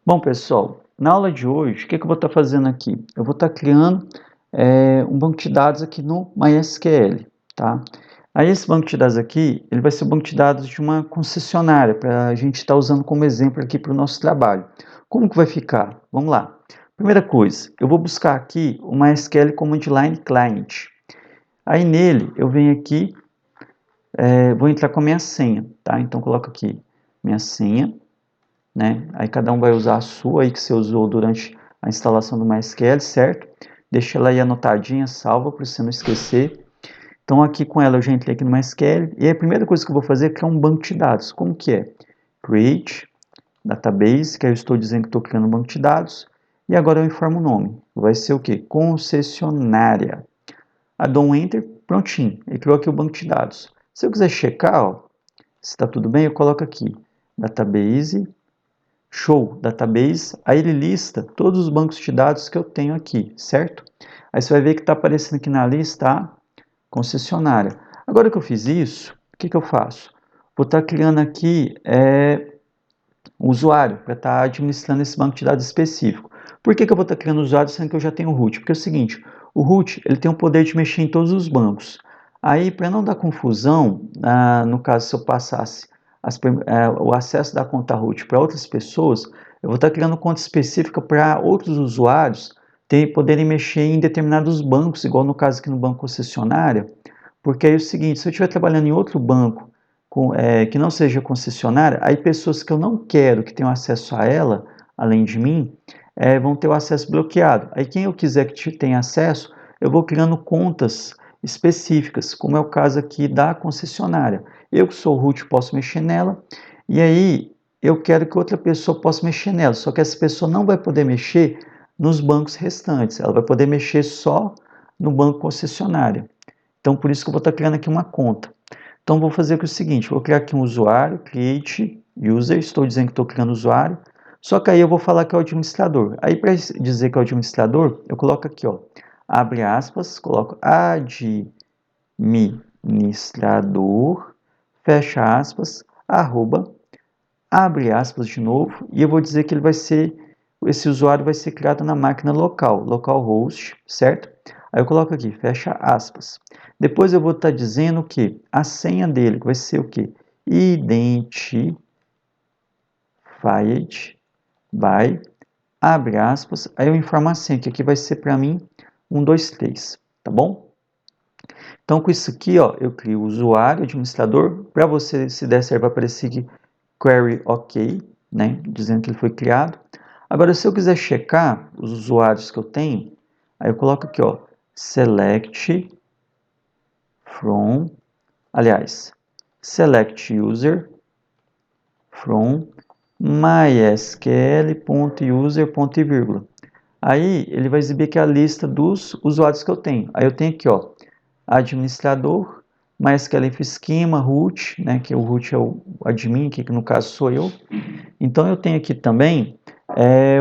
Bom, pessoal, na aula de hoje, o que eu vou estar fazendo aqui? Eu vou estar criando um banco de dados aqui no MySQL, tá? Aí esse banco de dados aqui, ele vai ser o banco de dados de uma concessionária, para a gente estar usando como exemplo aqui para o nosso trabalho. Como que vai ficar? Vamos lá. Primeira coisa, eu vou buscar aqui o MySQL Command Line Client. Aí nele, eu venho aqui, vou entrar com a minha senha, tá? Então, coloco aqui minha senha, né? Aí cada um vai usar a sua aí que você usou durante a instalação do MySQL, certo? Deixa ela aí anotadinha, salva para você não esquecer. Então aqui com ela eu já entrei aqui no MySQL e a primeira coisa que eu vou fazer é criar um banco de dados. Como que é? Create database, que aí eu estou dizendo que estou criando um banco de dados. E agora eu informo o nome. Vai ser o quê? Concessionária. Aí dou um Enter, prontinho. Ele criou aqui o banco de dados. Se eu quiser checar, ó, se está tudo bem, eu coloco aqui database. Show, database, aí ele lista todos os bancos de dados que eu tenho aqui, certo? Aí você vai ver que está aparecendo aqui na lista a concessionária. Agora que eu fiz isso, o que eu faço? Vou estar criando aqui o usuário para estar administrando esse banco de dados específico. Por que eu vou estar criando o usuário sendo que eu já tenho o root? Porque é o seguinte, o root ele tem o poder de mexer em todos os bancos. Aí, para não dar confusão, no caso se eu passasse o acesso da conta root para outras pessoas, eu vou estar criando conta específica para outros usuários poderem mexer em determinados bancos, igual no caso aqui no banco concessionária, porque aí é o seguinte, se eu estiver trabalhando em outro banco que não seja concessionária, aí pessoas que eu não quero que tenham acesso a ela, além de mim, vão ter o acesso bloqueado. Aí quem eu quiser que tenha acesso, eu vou criando contas específicas, como é o caso aqui da concessionária. Eu que sou root posso mexer nela, e aí eu quero que outra pessoa possa mexer nela, só que essa pessoa não vai poder mexer nos bancos restantes, ela vai poder mexer só no banco concessionária. Então, por isso que eu vou estar criando aqui uma conta. Então, vou fazer aqui o seguinte, vou criar aqui um usuário, create user, estou dizendo que estou criando usuário, só que aí eu vou falar que é o administrador. Aí, para dizer que é o administrador, eu coloco aqui, ó, abre aspas, coloco administrador, fecha aspas, arroba, abre aspas de novo, e eu vou dizer que esse usuário vai ser criado na máquina local, localhost, certo? Aí eu coloco aqui, fecha aspas. Depois eu vou estar dizendo que a senha dele vai ser o quê? Identified by, abre aspas, aí eu informo a senha, que aqui vai ser para mim 1, 2, 3, tá bom? Então com isso aqui, ó, eu crio o usuário, administrador, para você, se der certo, vai aparecer aqui query OK, né, dizendo que ele foi criado. Agora, se eu quiser checar os usuários que eu tenho, aí eu coloco aqui, ó, select from, aliás, select user from mysql.user.vírgula. Aí ele vai exibir aqui a lista dos usuários que eu tenho. Aí eu tenho aqui, ó, administrador, MySQL Schema, root, né, que o root é o admin, que no caso sou eu. Então eu tenho aqui também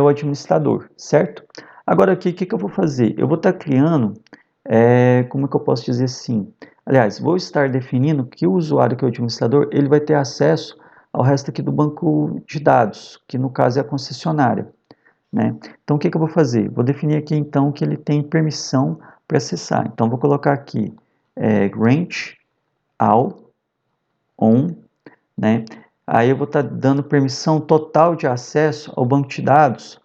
o administrador, certo? Agora aqui, o que eu vou fazer? Eu vou estar criando, como é que eu posso dizer assim? Aliás, vou estar definindo que o usuário que é o administrador, ele vai ter acesso ao resto aqui do banco de dados, que no caso é a concessionária, né? Então o que eu vou fazer? Vou definir aqui então que ele tem permissão para acessar. Então vou colocar aqui grant all on, né? Aí eu vou estar dando permissão total de acesso ao banco de dados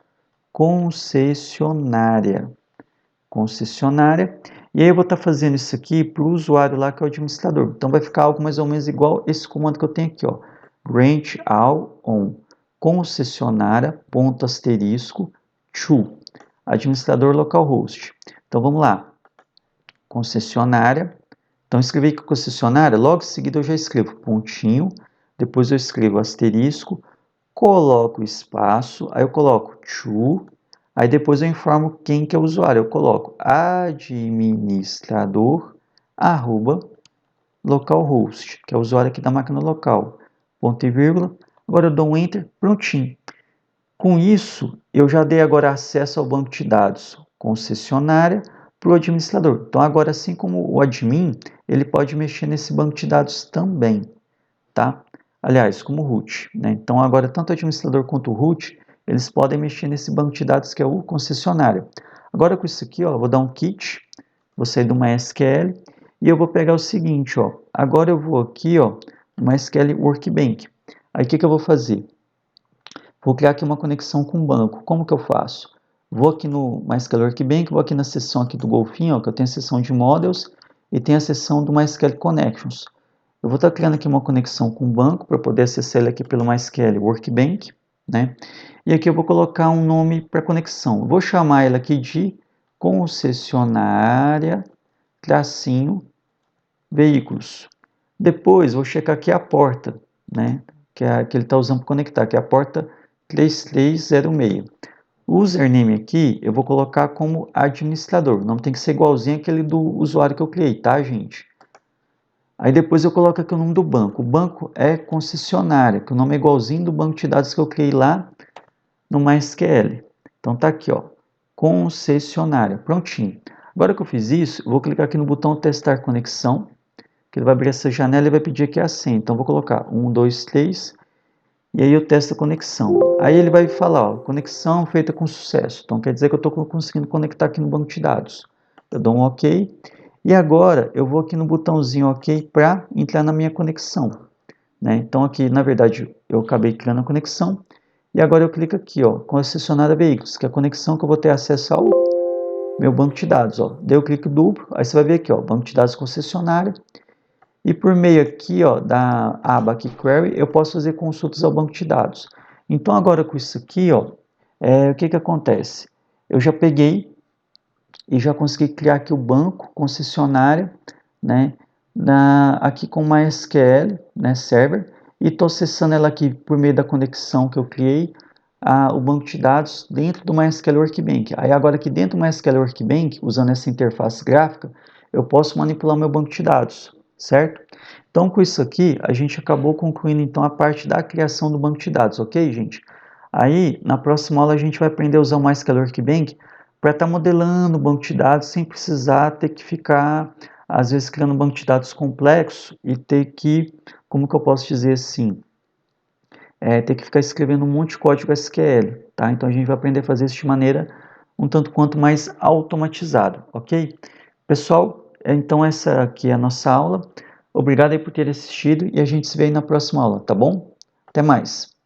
concessionária. Concessionária. E aí eu vou estar fazendo isso aqui para o usuário lá que é o administrador. Então vai ficar algo mais ou menos igual esse comando que eu tenho aqui, ó. Grant all on concessionária, ponto asterisco, to, administrador localhost. Então vamos lá. Concessionária. Então escrevi aqui concessionária, logo em seguida eu já escrevo pontinho, depois eu escrevo asterisco, coloco espaço, aí eu coloco to, aí depois eu informo quem que é o usuário, eu coloco administrador, arroba, localhost, que é o usuário aqui da máquina local, ponto e vírgula, agora eu dou um enter, prontinho. Com isso, eu já dei agora acesso ao banco de dados concessionária para o administrador. Então agora, assim como o admin, ele pode mexer nesse banco de dados também, tá? Aliás, como root, né? Então agora tanto o administrador quanto o root, eles podem mexer nesse banco de dados que é o concessionário. Agora com isso aqui, ó, eu vou dar um quit, vou sair do MySQL e eu vou pegar o seguinte, ó, agora eu vou aqui, ó, no MySQL Workbench. Aí o que eu vou fazer? Vou criar aqui uma conexão com o banco. Como que eu faço? Vou aqui no MySQL Workbench, vou aqui na seção aqui do golfinho, ó, que eu tenho a seção de Models e tem a seção do MySQL Connections. Eu vou estar criando aqui uma conexão com o banco para poder acessar ele aqui pelo MySQL Workbench, né? E aqui eu vou colocar um nome para conexão. Eu vou chamar ele aqui de concessionária tracinho veículos. Depois vou checar aqui a porta, né? Que é a que ele está usando para conectar, que é a porta 3306. O username aqui eu vou colocar como administrador. O nome tem que ser igualzinho aquele do usuário que eu criei, tá, gente? Aí depois eu coloco aqui o nome do banco. O banco é concessionária, que o nome é igualzinho do banco de dados que eu criei lá no MySQL. Então tá aqui, ó, concessionária, prontinho. Agora que eu fiz isso, eu vou clicar aqui no botão testar conexão, que ele vai abrir essa janela e vai pedir aqui a senha. Então vou colocar 1, 2, 3, e aí eu testo a conexão. Aí ele vai falar, ó, conexão feita com sucesso. Então quer dizer que eu estou conseguindo conectar aqui no banco de dados. Eu dou um OK. E agora eu vou aqui no botãozinho OK para entrar na minha conexão, né? Então aqui, na verdade, eu acabei criando a conexão. E agora eu clico aqui, ó, concessionária veículos, que é a conexão que eu vou ter acesso ao meu banco de dados, ó. Dei o clique duplo, aí você vai ver aqui, ó, banco de dados concessionária. E por meio aqui, ó, da aba aqui Query, eu posso fazer consultas ao banco de dados. Então agora com isso aqui, ó, o que acontece? Eu já peguei e já consegui criar aqui o banco concessionária, né, aqui com MySQL, né, server, e estou acessando ela aqui por meio da conexão que eu criei, o banco de dados dentro do MySQL Workbench. Aí agora aqui dentro do MySQL Workbench, usando essa interface gráfica, eu posso manipular o meu banco de dados, certo? Então com isso aqui, a gente acabou concluindo então a parte da criação do banco de dados, ok, gente? Aí, na próxima aula, a gente vai aprender a usar o MySQL Workbench para estar modelando o banco de dados sem precisar ter que ficar, às vezes, criando um banco de dados complexo e ter que, como que eu posso dizer assim, ter que ficar escrevendo um monte de código SQL, tá? Então a gente vai aprender a fazer isso de maneira um tanto quanto mais automatizada, ok? Pessoal, então essa aqui é a nossa aula. Obrigado aí por ter assistido e a gente se vê aí na próxima aula, tá bom? Até mais!